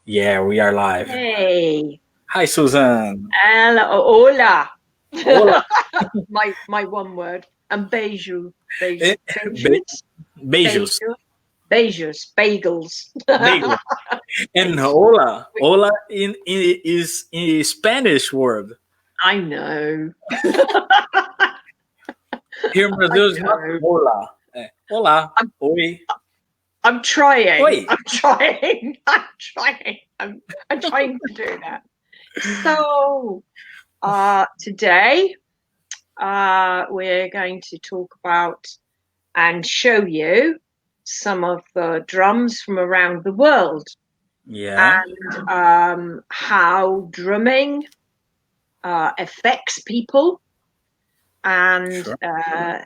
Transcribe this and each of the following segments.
Yeah, we are live. Hey. Hi, Susan. Hello. Hola. Hola. my one word. And beijos. Eh, Beijos. Beijos. Beijos. Bagels. Bagel. And hola. Hola is in Spanish word. I know. Here in Brazil, it's not hola. Hola. Oi. I'm trying. Oi. I'm trying to do that. So, today, we're going to talk about and show you some of the drums from around the world. Yeah. And how drumming affects people and Sure.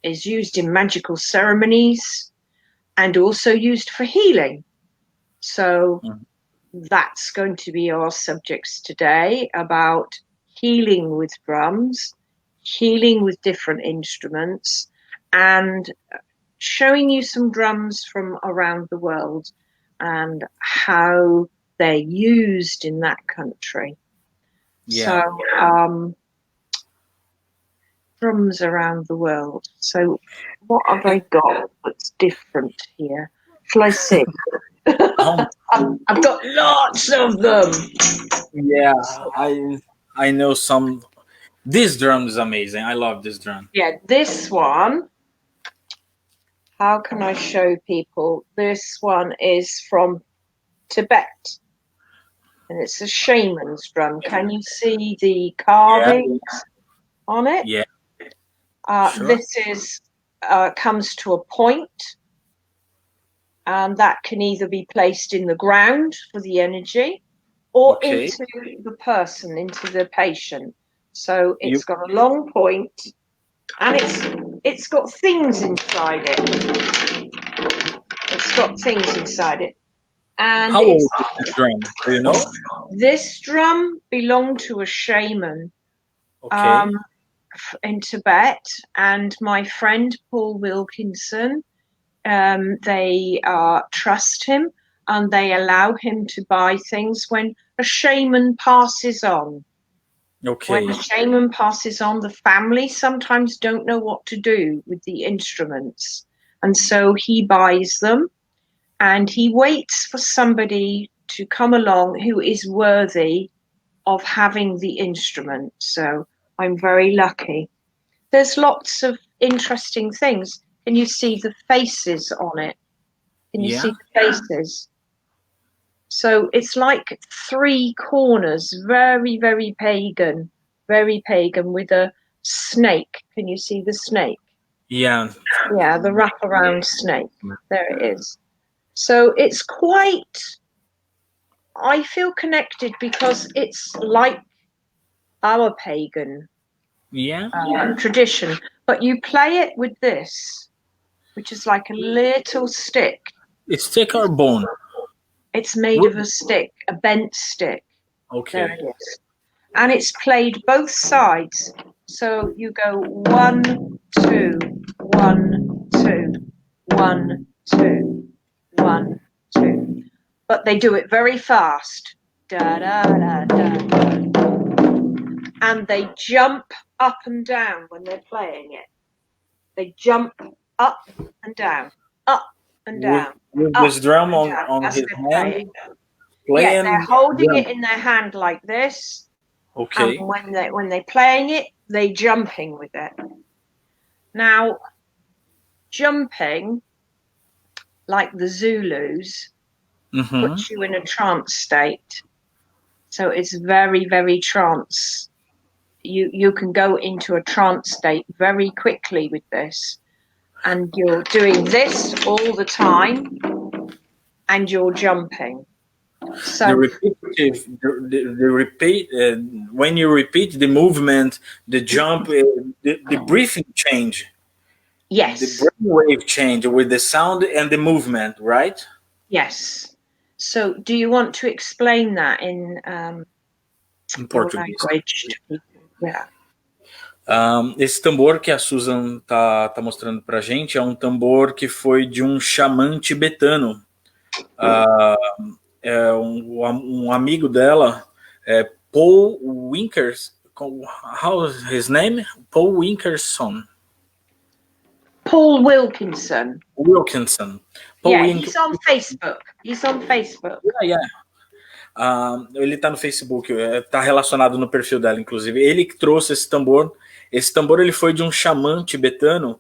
is used in magical ceremonies and also used for healing. So that's going to be our subjects today, about healing with drums, healing with different instruments, and showing you some drums from around the world and how they're used in that country. Yeah. So, drums around the world. So what have I got that's different here? Shall I see? I've got lots of them. Yeah, I know some. This drum is amazing. I love this drum. Yeah, this one. How can I show people? This one is from Tibet, and it's a shaman's drum. Can you see the carvings on it? Yeah. Sure. This is comes to a point, and that can either be placed in the ground for the energy or into the person, into the patient. So it's got a long point, and it's got things inside it. It's got things inside it. And how old is this drum? Do you know? This drum belonged to a shaman in Tibet, and my friend Paul Wilkinson, they trust him and they allow him to buy things when a shaman passes on. When the shaman passes on, the family sometimes don't know what to do with the instruments, and so he buys them and he waits for somebody to come along who is worthy of having the instrument. So I'm very lucky. There's lots of interesting things. Can you see the faces on it? Can you see the faces? So it's like three corners, very, very pagan, with a snake. Can you see the snake? Yeah. Yeah, the wraparound snake. There it is. So it's quite, I feel connected because it's like our pagan tradition. But you play it with this, which is like a little stick. It's stick or bone? It's made of a stick, a bent stick. There it is. And it's played both sides. So you go 1, 2, 1, 2, 1, 2, 1, 2. But they do it very fast. Da, da, da, da, da. And they jump up and down when they're playing it. They jump up and down, up and down. With this drum on his hand? Yeah, they're holding it in their hand like this. Okay. And when they're playing it, they're jumping with it. Now, jumping, like the Zulus, puts you in a trance state. So it's very, very trance. You can go into a trance state very quickly with this. And you're doing this all the time, and you're jumping. So the repeat, when you repeat the movement, the jump, the breathing change. Yes. The brainwave change with the sound and the movement, right? Yes. So do you want to explain that in Portuguese? Language? Yeah. Esse tambor que a Susan tá mostrando pra gente é um tambor que foi de um xamã tibetano. um amigo dela, Paul Winkers, how's his name? Paul Winkerson. Paul Wilkinson. Wilkinson. Yeah, he's on Facebook. Yeah. Ele tá no Facebook, tá relacionado no perfil dela, inclusive. Ele que trouxe esse tambor. Esse tambor ele foi de um xamã tibetano,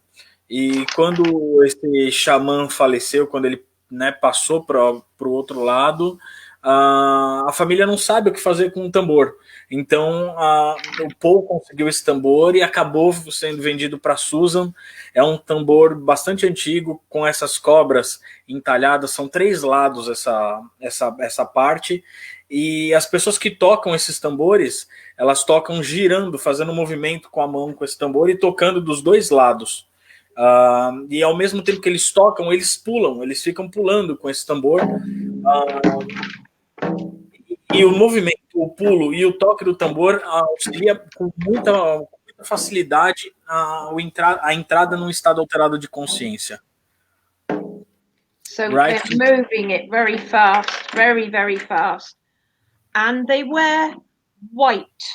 e quando esse xamã faleceu, quando ele, né, passou para o outro lado, a família não sabe o que fazer com o tambor. Então o Paul conseguiu esse tambor e acabou sendo vendido para Susan. É um tambor bastante antigo, com essas cobras entalhadas. São 3 lados essa parte. E as pessoas que tocam esses tambores, elas tocam girando, fazendo um movimento com a mão com esse tambor e tocando dos 2 lados. E ao mesmo tempo que eles tocam, eles pulam, eles ficam pulando com esse tambor. E o movimento, o pulo e o toque do tambor auxilia com muita facilidade a entrada num estado alterado de consciência. So right? They're moving it very fast, very, very fast. And they wear white,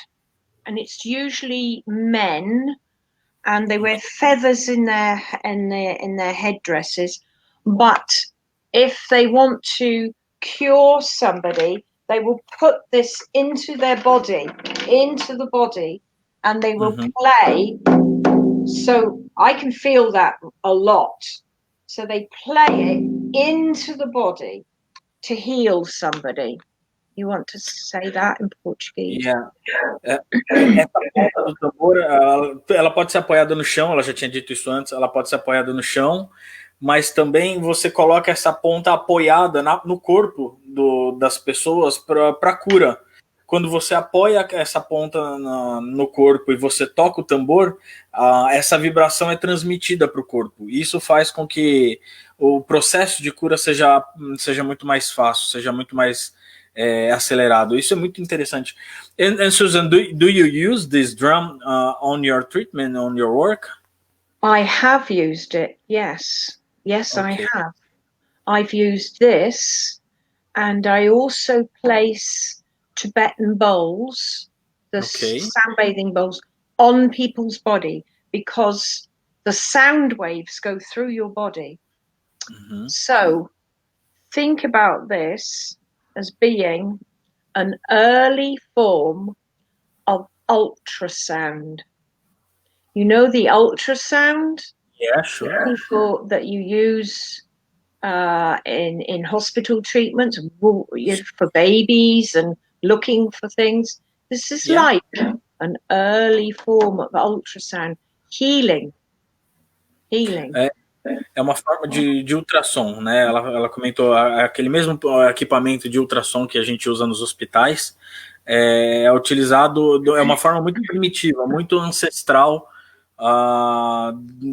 and it's usually men, and they wear feathers in their headdresses. But if they want to cure somebody, they will put this into the body, and they will play. So I can feel that a lot. So they play it into the body to heal somebody. You want to say that in Portuguese? Yeah. Essa ponta do tambor, ela pode ser apoiada no chão, ela já tinha dito isso antes, ela pode ser apoiada no chão, mas também você coloca essa ponta apoiada no corpo das pessoas para cura. Quando você apoia essa ponta no corpo e você toca o tambor, essa vibração é transmitida para o corpo. Isso faz com que o processo de cura seja muito mais fácil, seja muito mais acelerado. Isso é muito interessante. And Susan, do you use this drum on your treatment, on your work? I have used it, yes. Yes, okay. I have. I've used this, and I also place Tibetan bowls, the sunbathing bowls, on people's body, because the sound waves go through your body. Mm-hmm. So think about this as being an early form of ultrasound. You know the ultrasound? Yeah, sure. People that you use in hospital treatment for babies and looking for things. This is like an early form of ultrasound. Healing. É uma forma de ultrassom, né? Ela comentou aquele mesmo equipamento de ultrassom que a gente usa nos hospitais, é utilizado, é uma forma muito primitiva, muito ancestral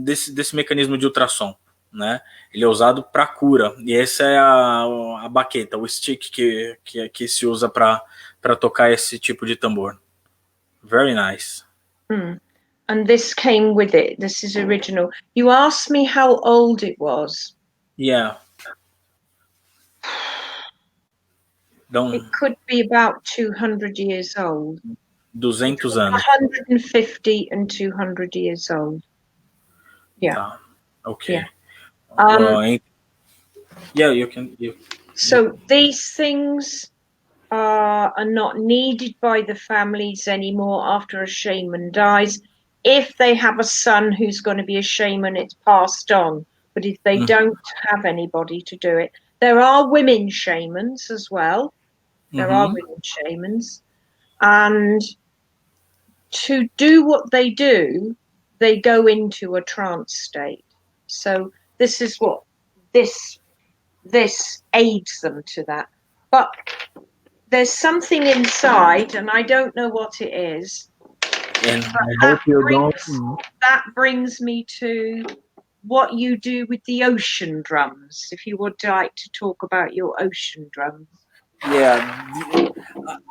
desse mecanismo de ultrassom, né? Ele é usado para cura, e essa é a baqueta, o stick que se usa para tocar esse tipo de tambor. Very nice. And this came with it. This is original. You asked me how old it was. Yeah. It could be about 200 years old. 200 anos. 150 and 200 years old. Yeah. Tá. Okay. Yeah. You can. So these things are not needed by the families anymore after a shaman dies. If they have a son who's going to be a shaman, it's passed on. But if they don't have anybody to do it, there are women shamans as well. There are women shamans. And to do what they do, they go into a trance state. So this is what this aids them to that. But there's something inside, and I don't know what it is. And I hope you don't. That brings me to what you do with the ocean drums, if you would like to talk about your ocean drums. Yeah,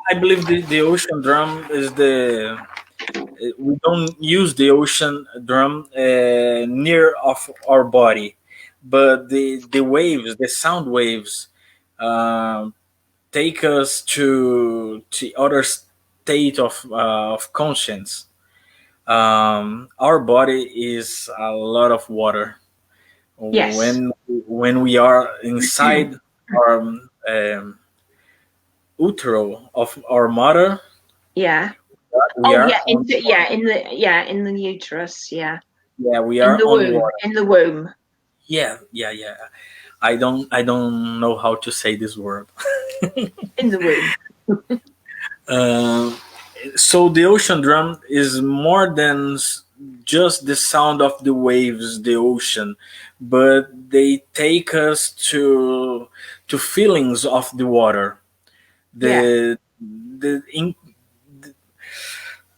I believe the ocean drum is we don't use the ocean drum near of our body, but the waves, the sound waves, take us to other state of conscience. Our body is a lot of water. Yes. When we are inside our utero of our mother, Yeah. we are on In the uterus. Yeah. we In are the on womb. water. In the womb. Yeah. I don't know how to say this word. In the womb. Uh, so the ocean drum is more than just the sound of the waves, the ocean, but they take us to feelings of the water. Yeah. The in,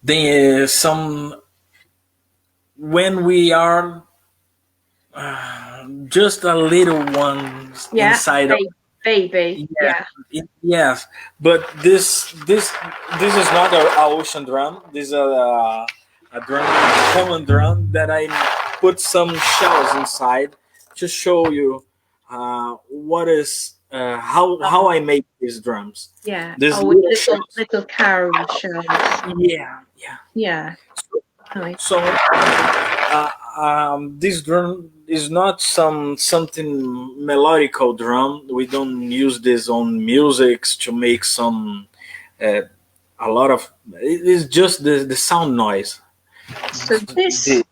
the some when we are just a little ones Yeah. inside of. Baby. Yeah, Yeah. yes, but this is not a ocean drum. This is a drum, common drum that I put some shells inside to show you what is how I make these drums. Yeah. These Oh, with little shells. little cowrie shells. Yeah, yeah. Yeah. Nice. So this drum is not something melodical drum. We don't use this on musics to make some a lot of. It is just the sound noise. So this is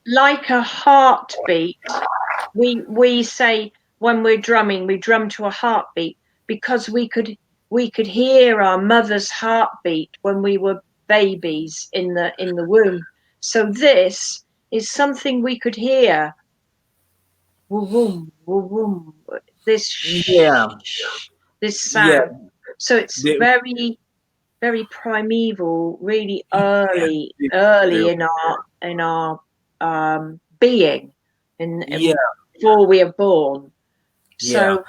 like a heartbeat. We say when we're drumming, we drum to a heartbeat because we could hear our mother's heartbeat when we were babies in the womb. So this is something we could hear. Woo woo. This Yeah, this yeah. sound. So it's The, very very primeval, really early the, in our being, yeah, before we are born. yeah. So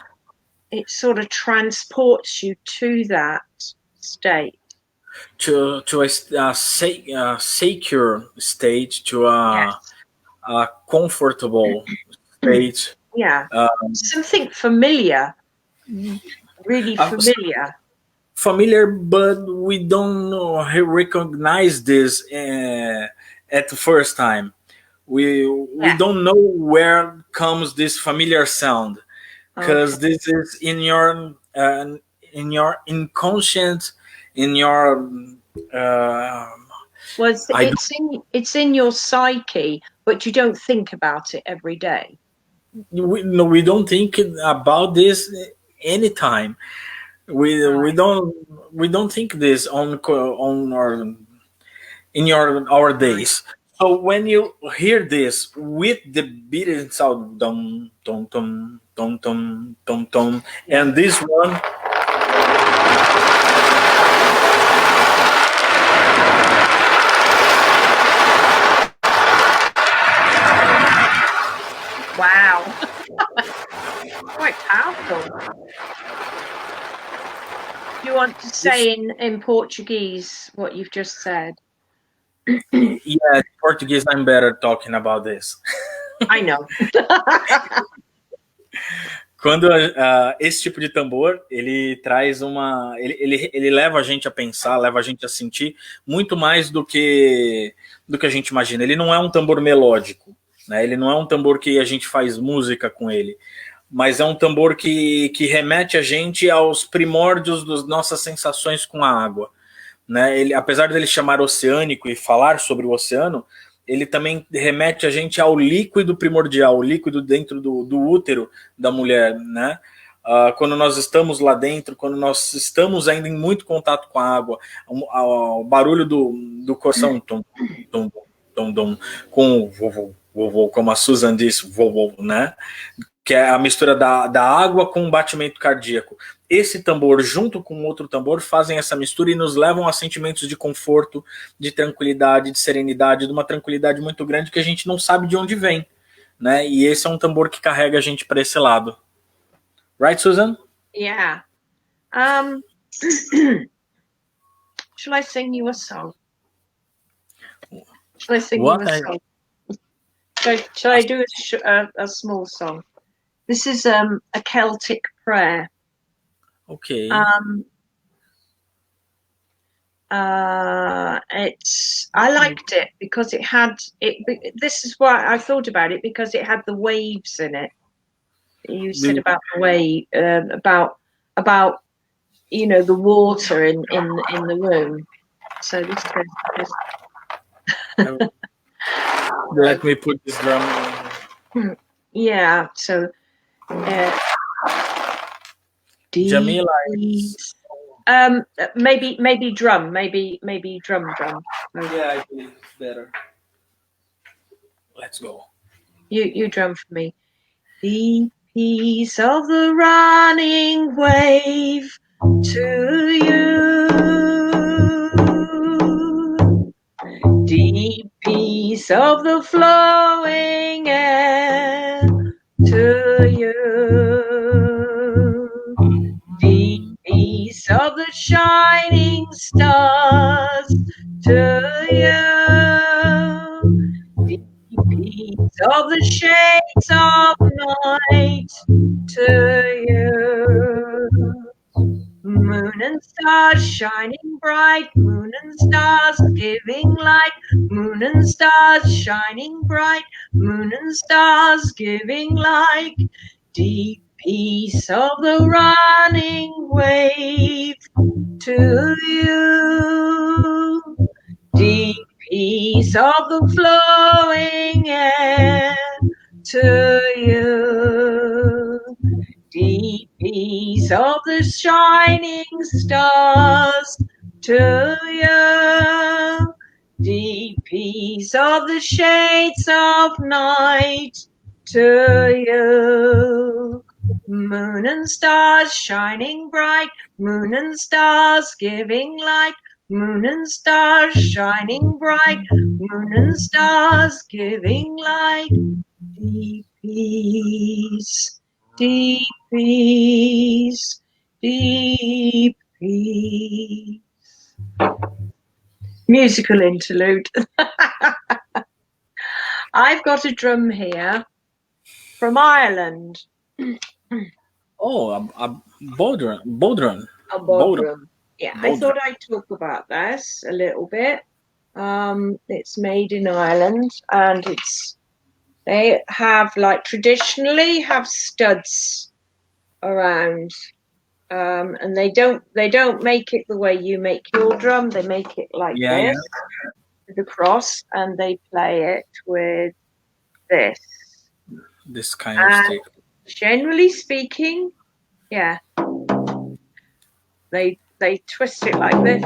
it sort of transports you to that state. To a secure state, to Yes. a comfortable state. Yeah. Um, Something familiar, really uh, familiar. Familiar, but we don't know, recognize this at the first time. We Yeah. don't know where comes this familiar sound, because Okay. this is in your inconscient, in your uh, Well, I it's in your psyche, but you don't think about it every day. we don't think about this anytime. Right. We don't think this on our in our Right. days. So when you hear this with the beating sound, dum dum dum dum dum dum dum, Yeah. and this one, Wow. Quite powerful. Do you want to say in Portuguese what you've just said? yeah, Portuguese. I'm better talking about this. I know. Quando esse tipo de tambor, ele traz ele leva a gente a pensar, leva a gente a sentir muito mais do que a gente imagina. Ele não é um tambor melódico, né? Ele não é um tambor que a gente faz música com ele, mas é um tambor que remete a gente aos primórdios das nossas sensações com a água, né? Ele, apesar dele chamar oceânico e falar sobre o oceano, ele também remete a gente ao líquido primordial, o líquido dentro do útero da mulher, né? Quando nós estamos lá dentro, quando nós estamos ainda em muito contato com a água, o barulho do coração, tom, tom, tom, tom, com o vovô, vovô, como a Susan disse, vovô, né? Que é a mistura da água com o batimento cardíaco. Esse tambor, junto com outro tambor, fazem essa mistura e nos levam a sentimentos de conforto, de tranquilidade, de serenidade, de uma tranquilidade muito grande que a gente não sabe de onde vem, né? E esse é um tambor que carrega a gente para esse lado. Right, Susan? Yeah. Shall I sing you a song? Shall I sing What? you a song? Shall I do a small song? This is a Celtic prayer. Okay. I liked it because it had it. This is why I thought about it, because it had the waves in it. You said about the wave, about the water in the room. So this Let me put this drum in. Yeah. So Jamila, maybe drum, maybe drum. Yeah, I believe it's better. Let's go. You drum for me. The peace of the running wave to you. Deep peace of the flowing air to you. Deep peace of the shining stars to you. Deep peace of the shades of night to you. Moon and stars shining bright, moon and stars giving light, moon and stars shining bright, moon and stars giving light. Deep peace of the running wave to you. Deep peace of the flowing air to you. Deep peace of the shining stars to you. Deep peace of the shades of night to you. Moon and stars shining bright, moon and stars giving light, moon and stars shining bright, moon and stars giving light. Deep peace, deep peace, deep peace. Musical interlude. I've got a drum here from Ireland. Oh, a bodhrán. A bodhrán. Yeah, I thought I'd talk about this a little bit. It's made in Ireland, and they have traditionally have studs around, and they don't make it the way you make your drum. They make it like this, with a cross, and they play it with this kind of stick. Generally speaking, yeah, they twist it like this.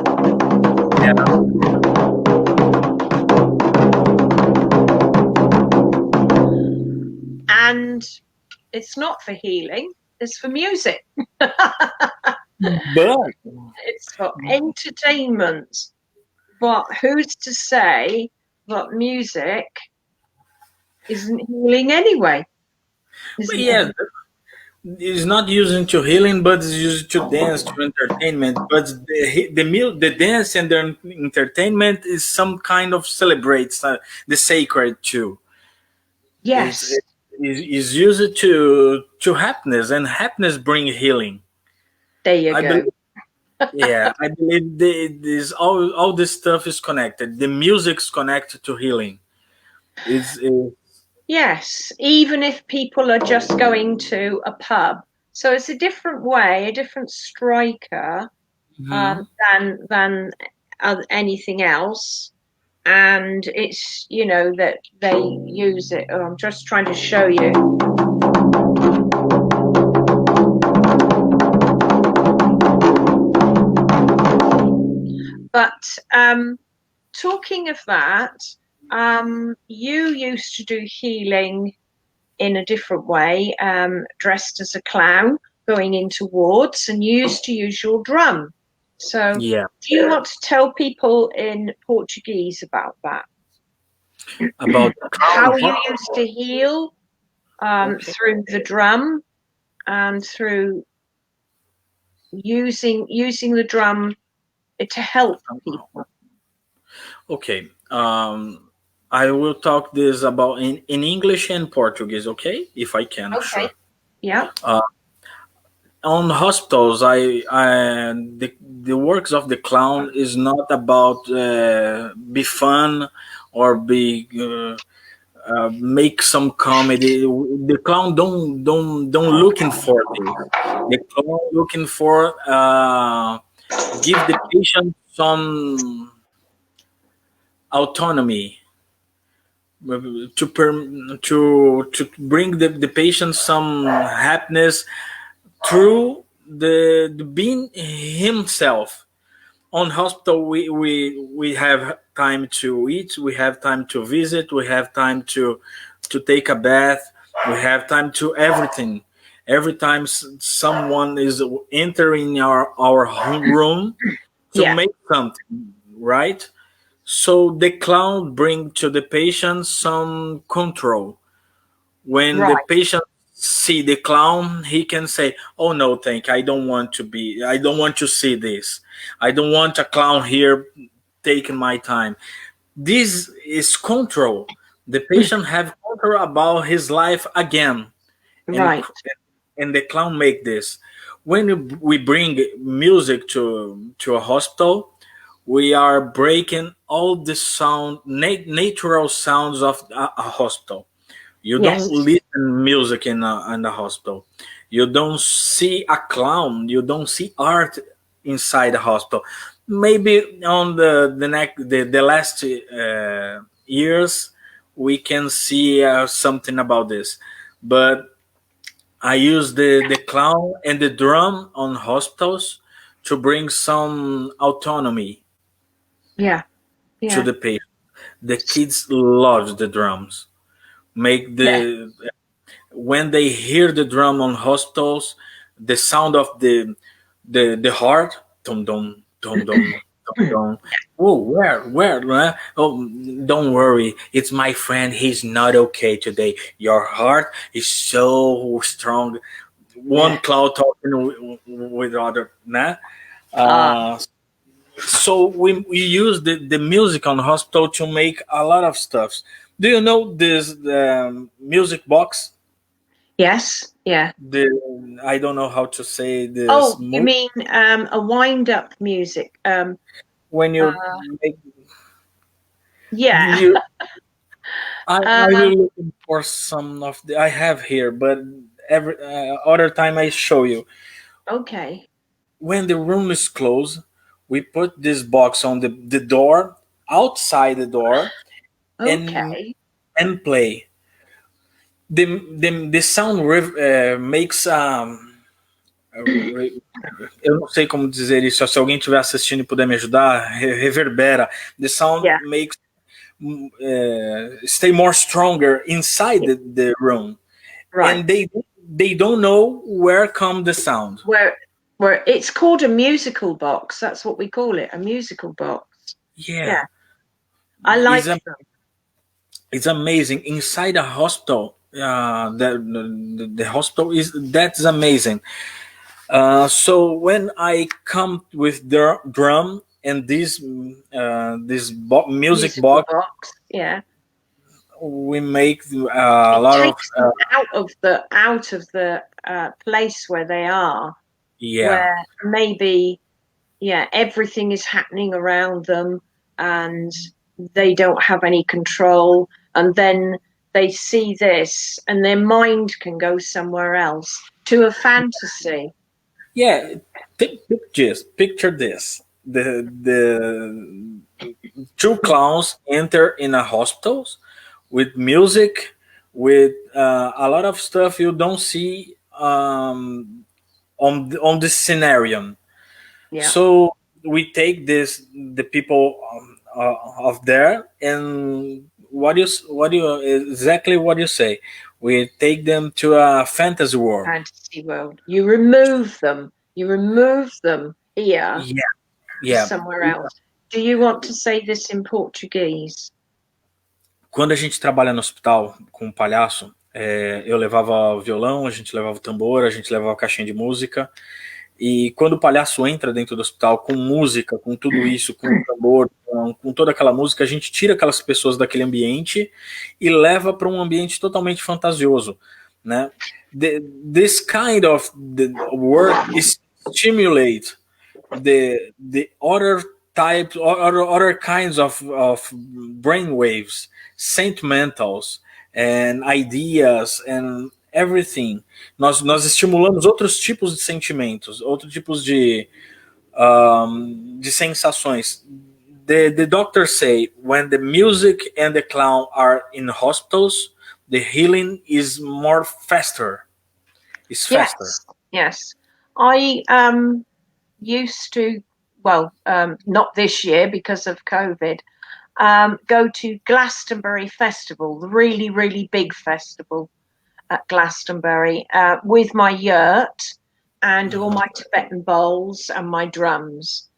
Yeah. And it's not for healing, it's for music. But it's for entertainment. But who's to say that music isn't healing anyway? It's not used to healing, but it's used to dance, to entertainment. But the dance and the entertainment is some kind of celebrates the sacred too. Yes, is used to happiness, and happiness bring healing. There you go. I believe this all this stuff is connected. The music's connected to healing. Yes, even if people are just going to a pub. So it's a different way, a different striker than anything else. And it's, that they use it. Oh, I'm just trying to show you. But talking of that, you used to do healing in a different way, dressed as a clown, going into wards, and you used to use your drum. So do you want to tell people in Portuguese about that? About how you used to heal through the drum and through using the drum to help people. Okay. I will talk this about in English and Portuguese, okay? If I can. Okay. Sure. Yeah. on hospitals, the works of the clown is not about be fun or be make some comedy. The clown don't looking for this. The clown looking for give the patient some autonomy to bring the patient some happiness through the being himself. On hospital, we have time to eat, we have time to visit, we have time to take a bath, we have time to everything. Every time someone is entering our room to make something, right? So the clown bring to the patient some control. When the patient see the clown, he can say, "Oh no, thank you. I don't want to see this. I don't want a clown here taking my time." This is control. The patient have control about his life again. And, and the clown make this. When we bring music to a hospital, we are breaking all the natural sounds of a hospital. You don't listen music in the hospital. You don't see a clown. You don't see art inside the hospital. Maybe on the last years we can see something about this, but I use the clown and the drum on hospitals to bring some autonomy to the patient. The kids love the drums. When they hear the drum on hospitals, the sound of the heart, dum dum dum dum dum dum. Oh, where? Oh, don't worry, it's my friend. He's not okay today. Your heart is so strong. One cloud talking with other, nah. So we use the music on hospital to make a lot of stuff. Do you know this music box? Yes, yeah. I don't know how to say this. Oh, you mean a wind-up music? When you make, yeah. I'm really looking for some of the I have here, but every other time I show you. Okay. When the room is closed, we put this box on the door, outside the door, and play. The sound makes eu não sei como dizer isso. Se alguém estiver assistindo e puder me ajudar, reverbera. The sound makes stay more stronger inside the room, and they don't know where come the sound. Where it's called a musical box. That's what we call it, a musical box. Yeah. I like them. It's amazing. Inside a hospital, the hospital that's amazing. So when I come with the drum and this music box, we make a lot of out of the place where they are. Yeah. Where maybe, everything is happening around them and they don't have any control. And then they see this and their mind can go somewhere else to a fantasy. Yeah. Picture this. The two clowns enter in a hospital with music, with a lot of stuff you don't see on this scenario. So we take the people of there, and what you say? We take them to a fantasy world. You remove them here. Somewhere else. Do you want to say this in Portuguese? Quando a gente trabalha no hospital com um palhaço, eu levava o violão, a gente levava o tambor, a gente levava a caixinha de música. E quando o palhaço entra dentro do hospital com música, com tudo isso, com o tambor, com toda aquela música, a gente tira aquelas pessoas daquele ambiente e leva para um ambiente totalmente fantasioso. né? This kind of the work is stimulate the other types or other kinds of brain waves, sentimentals and ideas and everything. Nós estimulamos outros tipos de sentimentos, outros tipos de sensações. The doctors say when the music and the clown are in hospitals, the healing is more faster. It's faster. Yes. I used to, well, not this year because of COVID, go to Glastonbury Festival, the really, really big festival at Glastonbury, with my yurt and all my Tibetan bowls and my drums.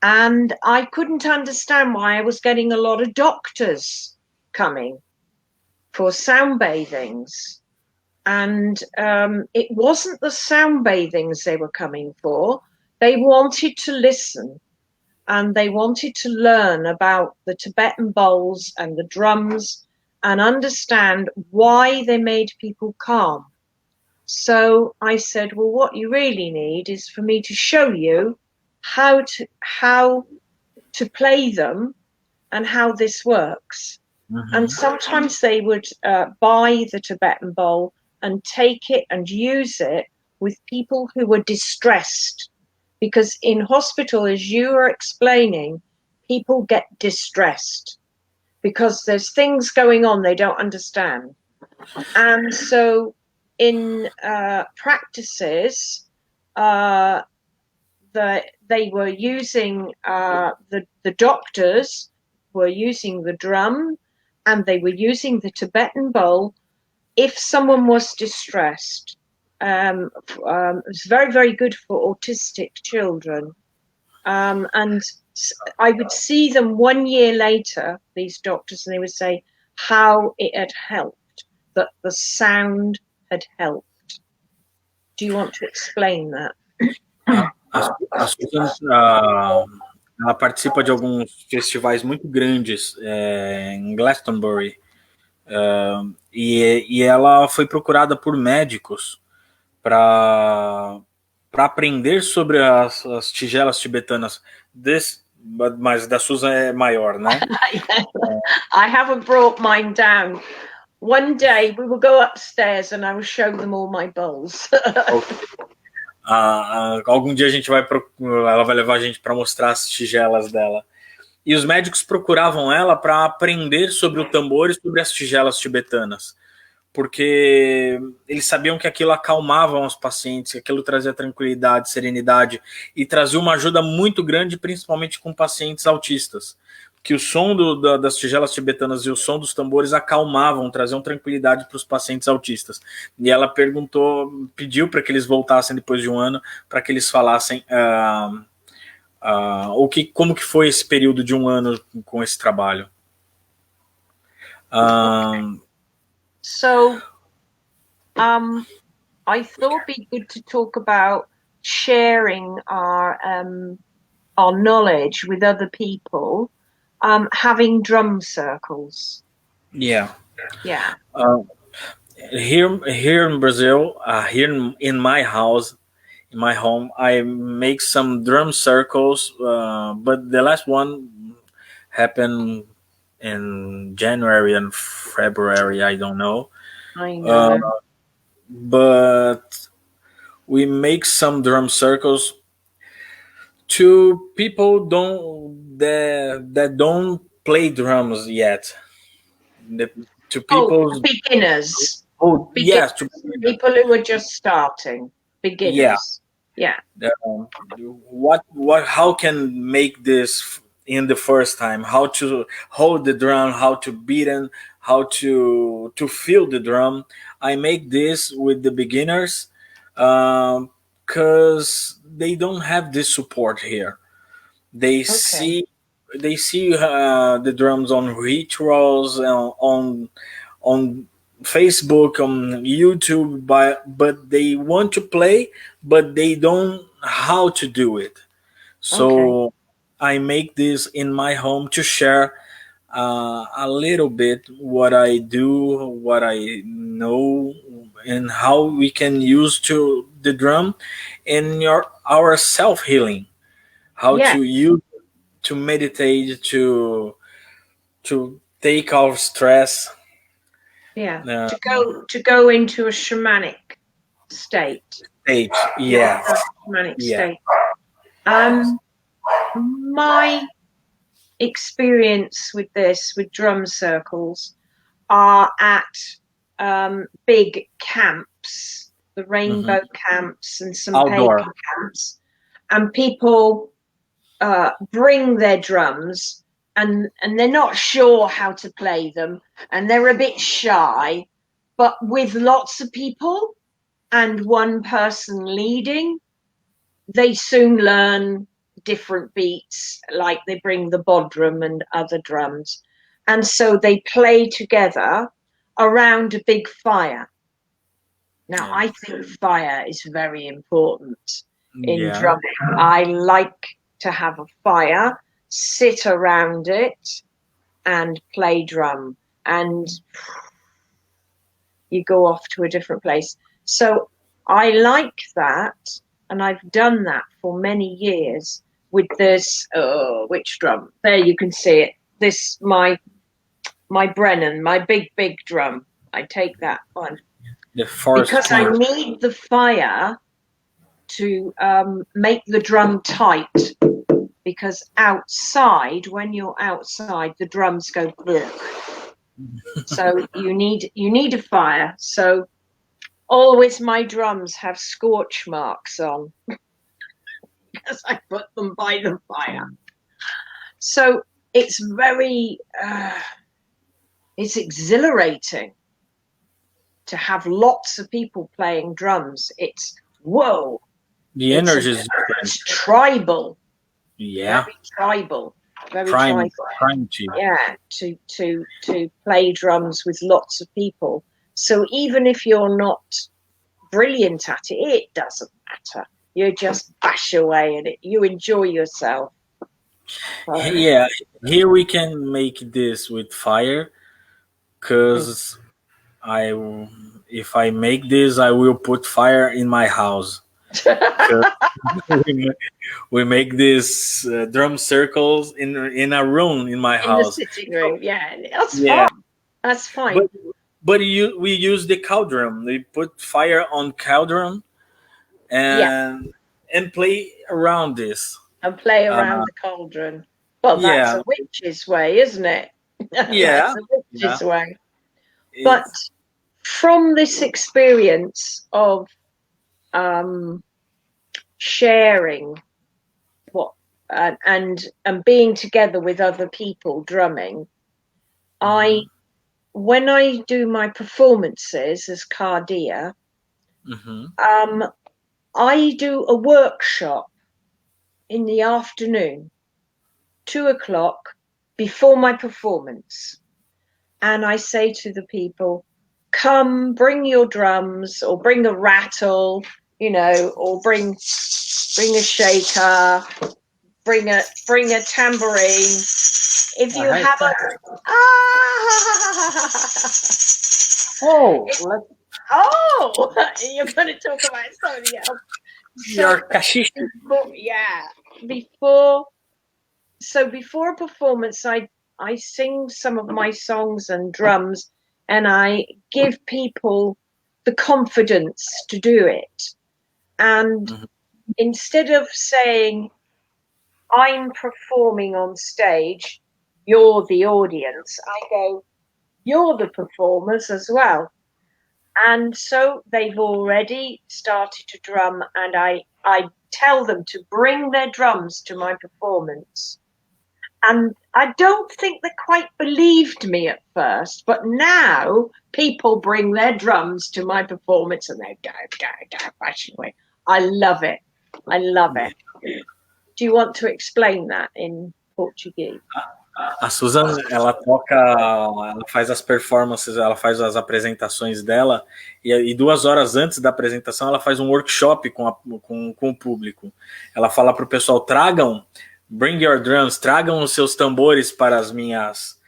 And I couldn't understand why I was getting a lot of doctors coming for sound bathings. And it wasn't the sound bathings they were coming for. They wanted to listen and they wanted to learn about the Tibetan bowls and the drums and understand why they made people calm. So I said, well, what you really need is for me to show you how to play them and how this works. Mm-hmm. And sometimes they would buy the Tibetan bowl and take it and use it with people who were distressed. Because in hospital, as you are explaining, people get distressed because there's things going on they don't understand. And so in practices, they were using, the doctors were using the drum and they were using the Tibetan bowl if someone was distressed. It was very, very good for autistic children. And I would see them 1 year later, these doctors, and they would say how it had helped, that the sound had helped. Do you want to explain that? A Susan, ela participa de alguns festivais muito grandes em Glastonbury, e ela foi procurada por médicos para aprender sobre as tigelas tibetanas. Mas da Susan é maior, né? I haven't brought mine down. One day we will go upstairs and I will show them all my bowls. Okay. Algum dia ela vai levar a gente para mostrar as tigelas dela. E os médicos procuravam ela para aprender sobre o tambor e sobre as tigelas tibetanas, porque eles sabiam que aquilo acalmava os pacientes, que aquilo trazia tranquilidade, serenidade e trazia uma ajuda muito grande, principalmente com pacientes autistas, que o som das tigelas tibetanas e o som dos tambores acalmavam, traziam tranquilidade para os pacientes autistas. E ela pediu para que eles voltassem depois de um ano, para que eles falassem como que foi esse período de um ano com esse trabalho. So, I thought it'd be good to talk about sharing our knowledge with other people. Having drum circles. Yeah. Here in Brazil, here in my house, in my home, I make some drum circles, but the last one happened in January and February. I don't know. I know. But we make some drum circles to people that don't play drums yet. To people beginners. Yes, to people who are just starting. Beginners. Yeah. How can make this in the first time? How to hold the drum? How to beat it? How to feel the drum? I make this with the beginners because they don't have this support here. They see the drums on rituals, on Facebook, on YouTube, but they want to play, but they don't know how to do it. So I make this in my home to share a little bit what I do, what I know, and how we can use to the drum in our self healing. How Yeah, to use to meditate, to take our stress. yeah. Uh, To go into a shamanic state. state, Yeah, yes, shamanic yeah. state. My experience with this, with drum circles, are at big camps, the Mhm. rainbow camps and some Outdoor. pagan camps, and people bring their drums and they're not sure how to play them and they're a bit shy, but with lots of people and one person leading, they soon learn different beats, like they bring the bodrum and other drums. And so they play together around a big fire. Now, Yeah. I think fire is very important in Yeah. drumming. I like to have a fire, sit around it, and play drum. And you go off to a different place. So I like that, and I've done that for many years with this which drum? There you can see it. This my Brennan, my big drum. I take that one The forest because I speed. need the fire to make the drum tight. Because outside, when you're outside, the drums go bleh. So you need a fire. So always my drums have scorch marks on because I put them by the fire. So it's very, it's exhilarating to have lots of people playing drums. It's, whoa. The energy is it's tribal. Yeah. Very tribal. Very Prime tribal. Yeah, to play drums with lots of people. So even if you're not brilliant at it, it doesn't matter. You just bash away at it. You enjoy yourself. Yeah, here we can make this with fire, because if I make this, I will put fire in my house. 'Cause we make these drum circles in a room in my house. In the sitting room, yeah. That's Yeah. fine. That's fine. But we use the cauldron. We put fire on cauldron and play around this. And play around the cauldron. Well, that's a witch's way, isn't it? Yeah. That's a witch's way. But from this experience of sharing what and being together with other people drumming, when I do my performances as Cardia, I do a workshop in the afternoon, 2:00 before my performance. And I say to the people, come, bring your drums, or bring a rattle, or bring a shaker, bring a tambourine. If you have a you're going to talk about somebody else. Your kashish. Before a performance, I sing some of my songs and drums, and I give people the confidence to do it. And instead of saying, I'm performing on stage, you're the audience, I go, you're the performers as well. And so they've already started to drum, and I tell them to bring their drums to my performance. And I don't think they quite believed me at first, but now people bring their drums to my performance and they go bashing away. I love it. I love it. Do you want to explain that in Portuguese? A Susan, ela faz as performances, ela faz as apresentações dela, e 2 horas antes da apresentação ela faz um workshop com o público. Ela fala para o pessoal, bring your drums, tragam os seus tambores para as minhas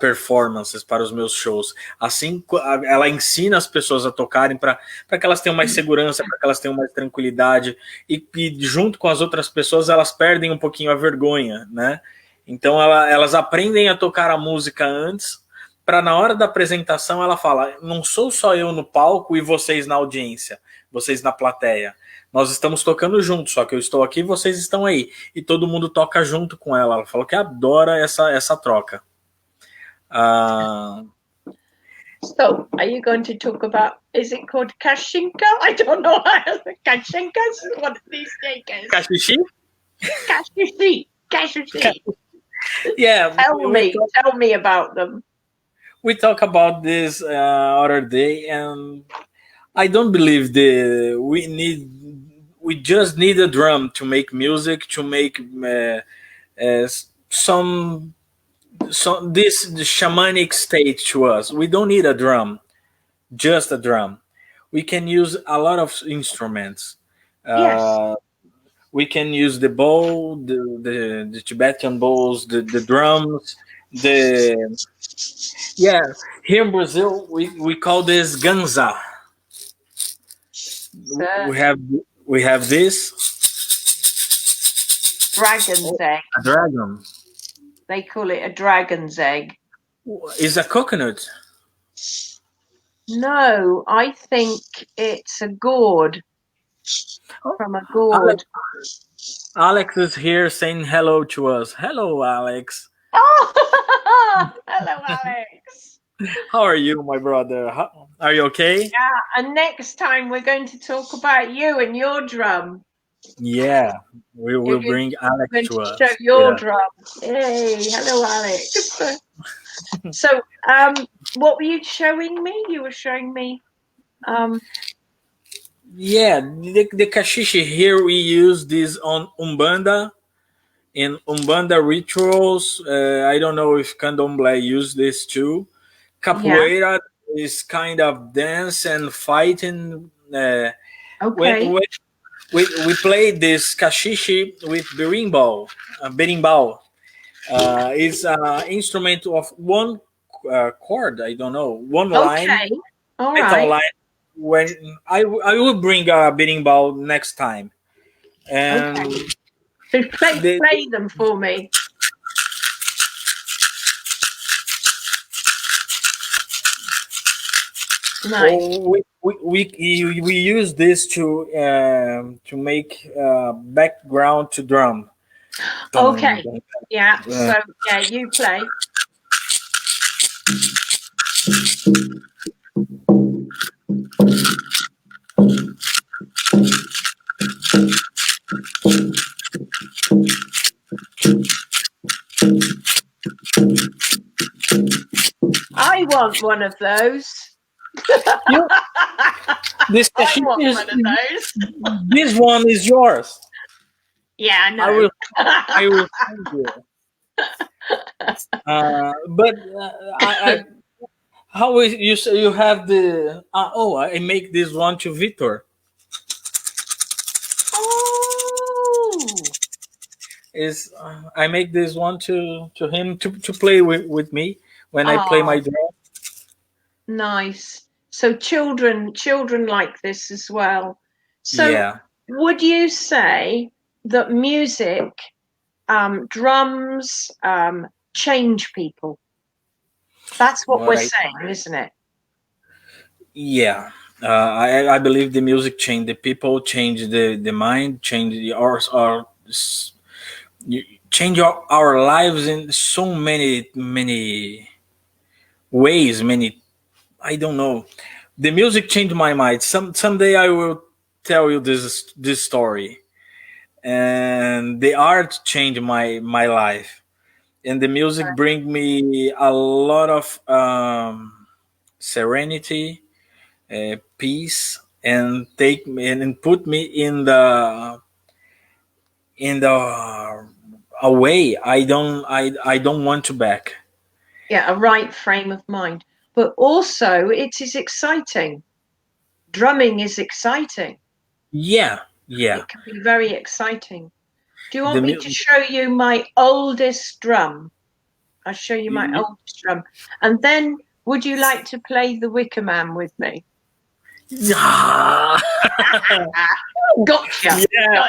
performances, para os meus shows. Assim, ela ensina as pessoas a tocarem para que elas tenham mais segurança, para que elas tenham mais tranquilidade, e junto com as outras pessoas elas perdem um pouquinho a vergonha, né? Então elas aprendem a tocar a música antes, para na hora da apresentação ela fala, não sou só eu no palco e vocês na audiência, vocês na plateia. Nós estamos tocando juntos, só que eu estou aqui e vocês estão aí. E todo mundo toca junto com ela. Ela falou que adora essa troca. So, are you going to talk about, is it called Kashinka? I don't know. Kashinkas? What are these takers? Kashishi? Kashishi. Yeah. Tell me about them. We talked about this other day, and I don't believe we just need a drum to make music, to make some this shamanic state to us. We don't need a drum, just a drum. We can use a lot of instruments. Yes. We can use the bow, the Tibetan bowls, the drums, here in Brazil we call this ganza. We have this dragon's egg. A dragon. They call it a dragon's egg. Is a coconut? No, I think it's a gourd. From a gourd. Alex is here saying hello to us. Hello, Alex. Oh, hello, Alex. How are you, my brother? Are you okay? Yeah, and next time we're going to talk about you and your drum. Yeah, we will bring Alex to us. Show your drum. Hey, hello, Alex. So, what were you showing me? You were showing me. Yeah, the kashishi here we use this on Umbanda. In Umbanda rituals, I don't know if Candomblé use this too. Capoeira is kind of dance and fighting. Okay. We play this kashishi with berimbau. Berimbau is an instrument of one chord. I don't know, one line. Okay, all right. Line. When I will bring a berimbau next time. And okay. So play them for me. Nice. We use this to make background to drum. Okay. Yeah. So you play. I want one of those. This one is yours. Yeah, I know. I will send you. But how is you have the? I make this one to Victor. Oh. I make this one to him to play with me when I play my drum. Nice. So children like this as well. So would you say that music, drums, change people? That's what we're saying, isn't it? Yeah. I believe the music change the people, change the mind, change change our lives in so many ways. I don't know. The music changed my mind. Someday I will tell you this story. And the art changed my life. And the music bring me a lot of serenity, peace, and put me in the a way I don't want to back. Yeah, a right frame of mind. But also it is exciting. Drumming is exciting. Yeah. It can be very exciting. Do you want me to show you my oldest drum? I'll show you my oldest drum. And then, would you like to play the Wicker Man with me? Yeah. Gotcha. Yeah.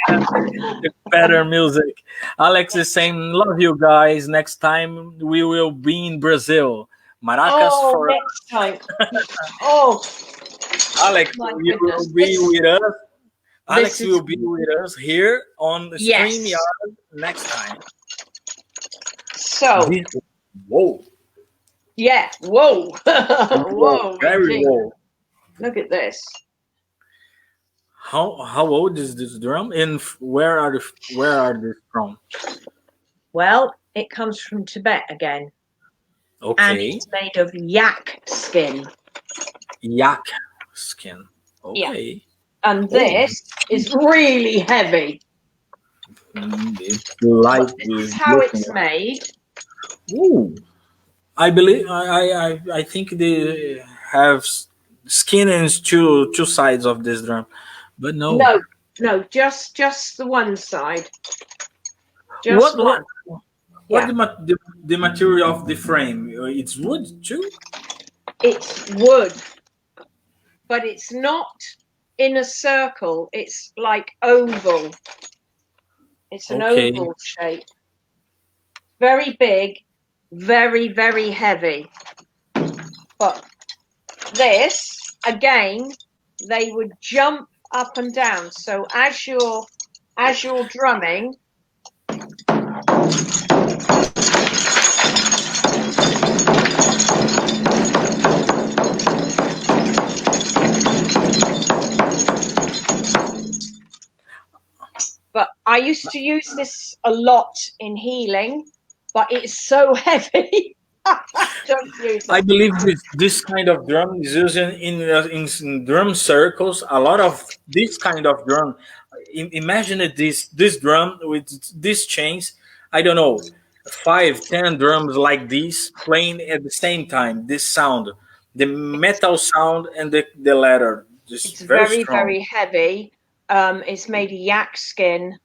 Yeah. Better music. Alex is saying, love you guys. Next time we will be in Brazil. Maracas for next time. Oh, Alex, my you goodness. will be with us. Alex is- will be with us here on the Yes. StreamYard next time. So, Whoa. yeah, whoa. Whoa, Very indeed. whoa. Look at this. How old is this drum, and where are they from? Well, it comes from Tibet again. Okay. And it's made of yak skin. Yak skin. Okay. Yeah. And this is really heavy. It's like this is how it's made. Ooh. I believe I think they have skin in two sides of this drum, but no. No, just the one side. Just one. What the material of the frame? It's wood too? It's wood, but it's not in a circle. It's like oval. It's an oval shape. Very big, very, very heavy. But this, again, they would jump up and down. So as you're drumming, but I used to use this a lot in healing, but it's so heavy. Don't use it. I believe this kind of drum is used in drum circles. A lot of this kind of drum. Imagine this drum with these chains. I don't know, 5-10 drums like this playing at the same time. This sound, the metal sound, and the leather. It's very, very heavy. It's made of yak skin.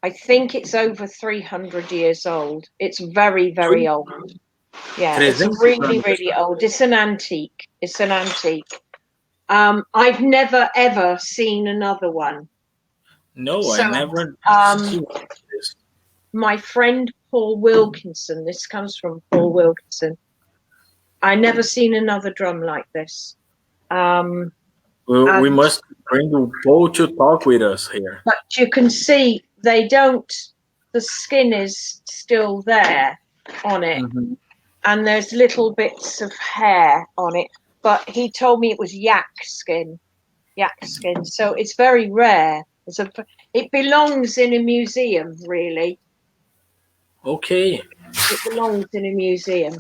I think it's over 300 years old. It's very, very old. Yeah, it's really, really old. It's an antique. I've never, ever seen another one. No, I never seen this. My friend Paul Wilkinson, this comes from Paul Wilkinson. I never seen another drum like this. We must bring Paul to talk with us here. But you can see the skin is still there on it. Mm-hmm. And there's little bits of hair on it. But he told me it was yak skin. So it's very rare. It belongs in a museum, really. Okay. It belongs in a museum.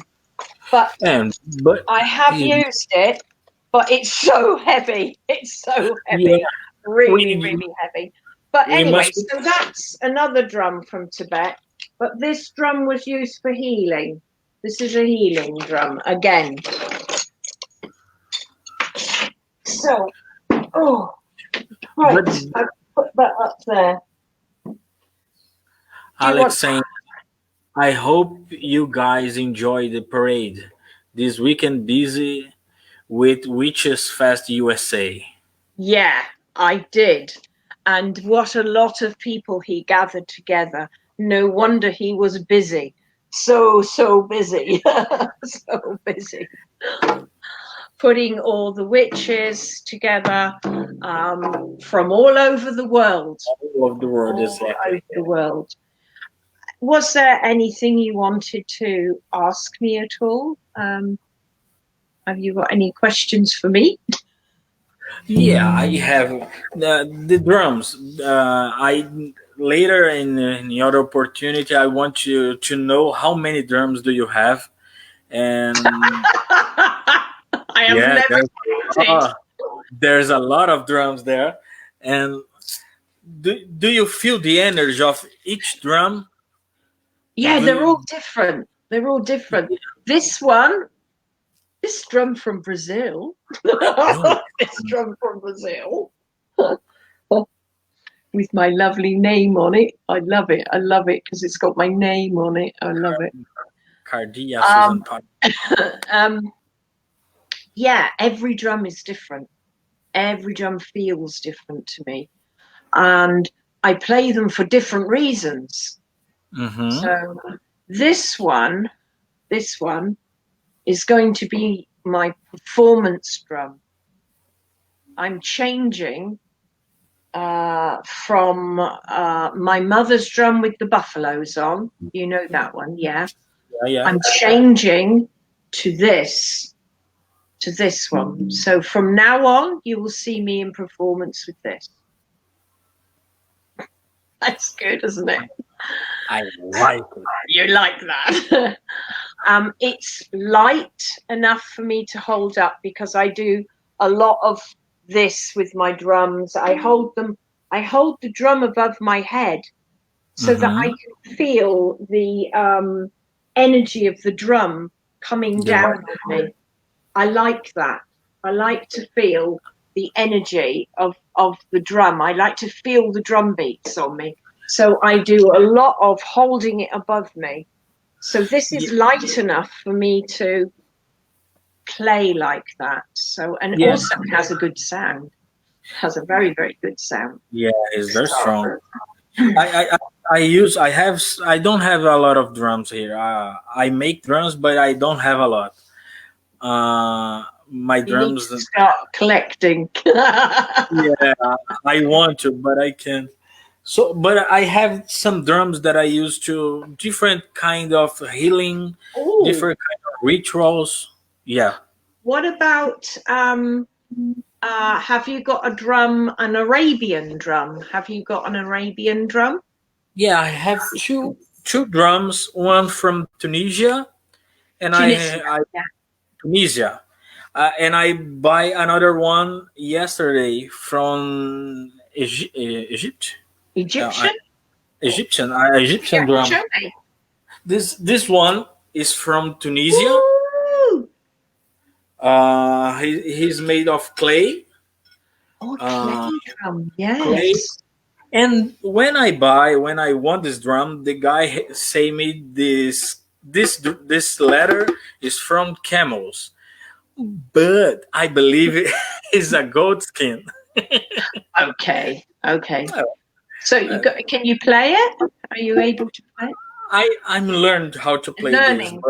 But I have used it, but it's so heavy. Yeah. Really, really heavy. But anyway, so that's another drum from Tibet. But this drum was used for healing. This is a healing drum again. So, right, I put that up there. Alex saying, I hope you guys enjoy the parade. This weekend busy with Witches Fest USA. Yeah, I did. And what a lot of people he gathered together. No wonder he was busy. So busy. So busy. Putting all the witches together from all over the world. All over the world, exactly. All over the world. Was there anything you wanted to ask me at all? Have you got any questions for me? Yeah, I have the drums. Later in the other opportunity, I want you to know how many drums do you have, and I have never. There's a lot of drums there, and do you feel the energy of each drum? Yeah, they're all different. This drum from Brazil. This drum from Brazil. with my lovely name on it. I love it. I love it because it's got my name on it. I love it. Cardia, Susan Paramor. Yeah, every drum is different. Every drum feels different to me. And I play them for different reasons. Mm-hmm. So this one is going to be my performance drum. I'm changing from my mother's drum with the buffaloes on. You know that one, yeah? Yeah. I'm changing to this one. So from now on, you will see me in performance with this. That's good, isn't it? I like it. You like that. It's light enough for me to hold up because I do a lot of this with my drums. I hold the drum above my head so that I can feel the energy of the drum coming down on me. I like that. I like to feel the energy of the drum. I like to feel the drum beats on me. So I do a lot of holding it above me. So this is light enough for me to play like that. So, and also it has a good sound. It has a very, very good sound. Yeah, it's very strong. I don't have a lot of drums here. I make drums, but I don't have a lot. My drums. You need to start collecting. Yeah, I want to, but I can't. So, but I have some drums that I use to different kind of healing, different kind of rituals. Yeah. What about have you got a drum, an Arabian drum? Have you got an Arabian drum? Yeah, I have two drums. One from Tunisia, and Tunisia, and I buy another one yesterday from Egypt. Egyptian. Egyptian drum. Show me. This one is from Tunisia. He's made of clay. Oh, clay drum, yes. Clay. And when I want this drum, the guy say me this letter is from camels, but I believe it is a goat skin. Okay. So can you play it? Are you able to play it? I'm learned how to play learning.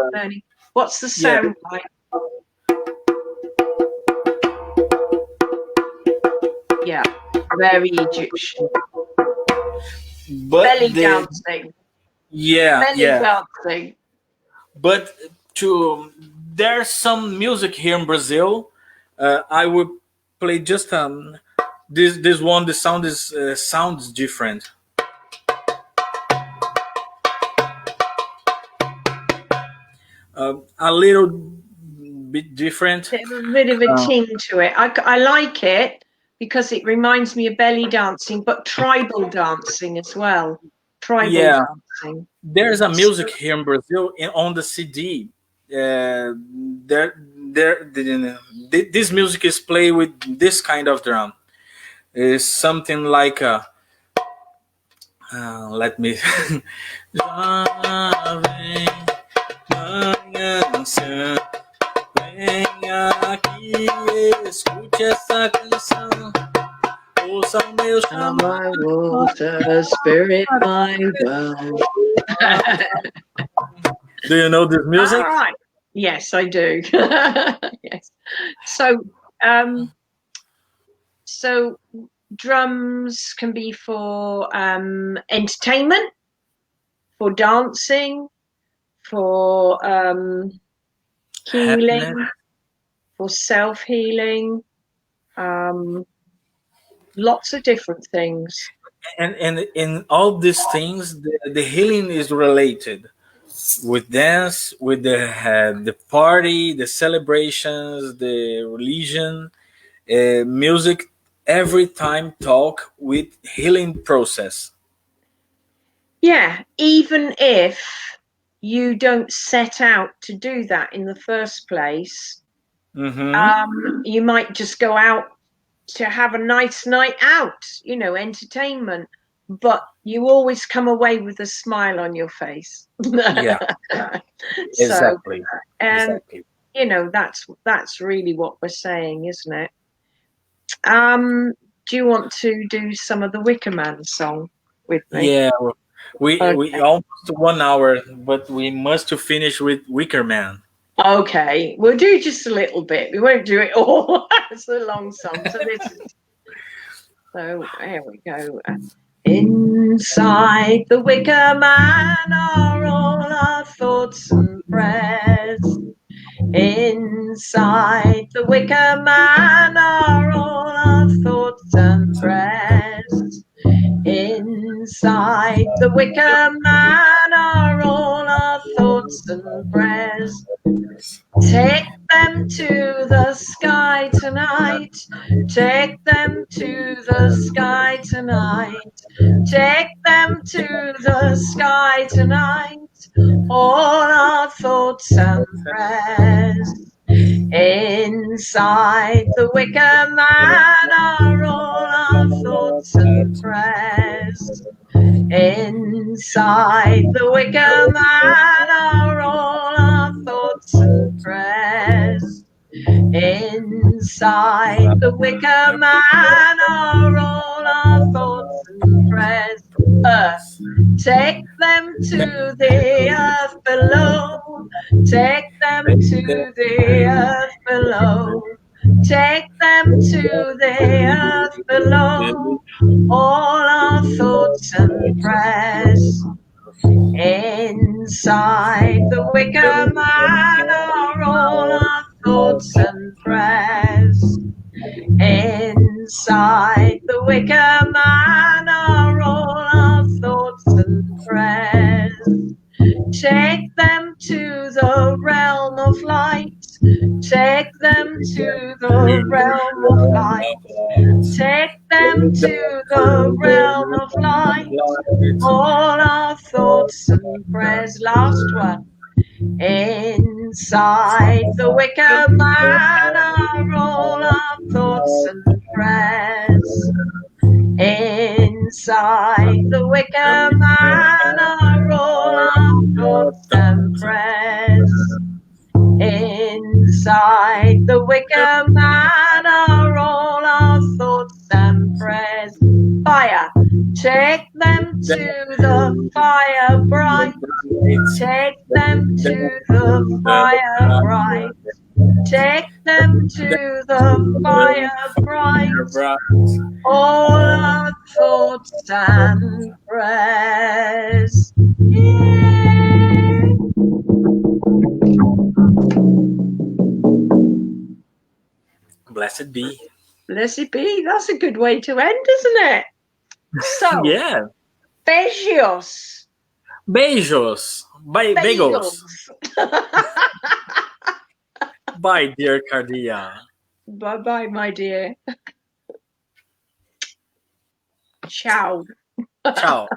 What's the sound like? Yeah, very Egyptian. But belly dancing. Belly dancing. But there's some music here in Brazil. I will play just this one. The sound is sounds different. A little bit different. A bit of a ting to it. I like it because it reminds me of belly dancing, but tribal dancing as well. Tribal dancing. There's a music here in Brazil on the CD. This music is played with this kind of drum. It's something like let me. Venha aqui, escute essa canção. Ouça o meu chamado. My water, spirit, my well. Do you know this music? All right. Yes, I do. Yes. So drums can be for entertainment, for dancing, for healing, for self-healing, lots of different things. And in all these things, the healing is related with dance, with the party, the celebrations, the religion, music. Every time talk with healing process. Yeah, even if you don't set out to do that in the first place, you might just go out to have a nice night out, you know, entertainment, but you always come away with a smile on your face. Yeah, So, exactly. exactly. You know, that's really what we're saying, isn't it? Do you want to do some of the Wicker Man song with me? Yeah, we Okay. almost 1 hour, but we must to finish with Wicker Man. Okay, we'll do just a little bit. We won't do it all. It's a long song. So here we go. Inside the Wicker Man are all our thoughts and prayers. Inside the Wicker Man are all our thoughts and prayers. Inside the Wicker Man are all our thoughts and prayers. Take them to the sky tonight. Take them to the sky tonight. Take them to the sky tonight. All our thoughts and prayers. Inside the Wicker Man are all our thoughts and prayers. Inside the Wicker Man are all our thoughts and prayers. Inside the Wicker Man are all our thoughts and prayers. Earth, take them to the earth below. Take them to the earth below. Take them to the earth below. All our thoughts and prayers. Inside the Wicker Man are all our thoughts and prayers. Inside the Wicker Man are all our thoughts and prayers. Take them to the realm of light. Take them to the realm of light. Take them to the realm of light. All our thoughts and prayers. Last one. Inside the Wicker Man are all our thoughts and prayers. Inside the Wicker Man are all our thoughts and prayers. Inside the Wicker Man are all our thoughts and prayers. Fire, take them to the fire bright. Take them to the fire bright. Take them to the fire bright. All our thoughts and prayers. Yay! Blessed be. Blessed be. That's a good way to end, isn't it? So, yeah. Beijos. Beijos. Bagels. Bye, dear Cardia. Bye-bye, my dear. Ciao. Ciao.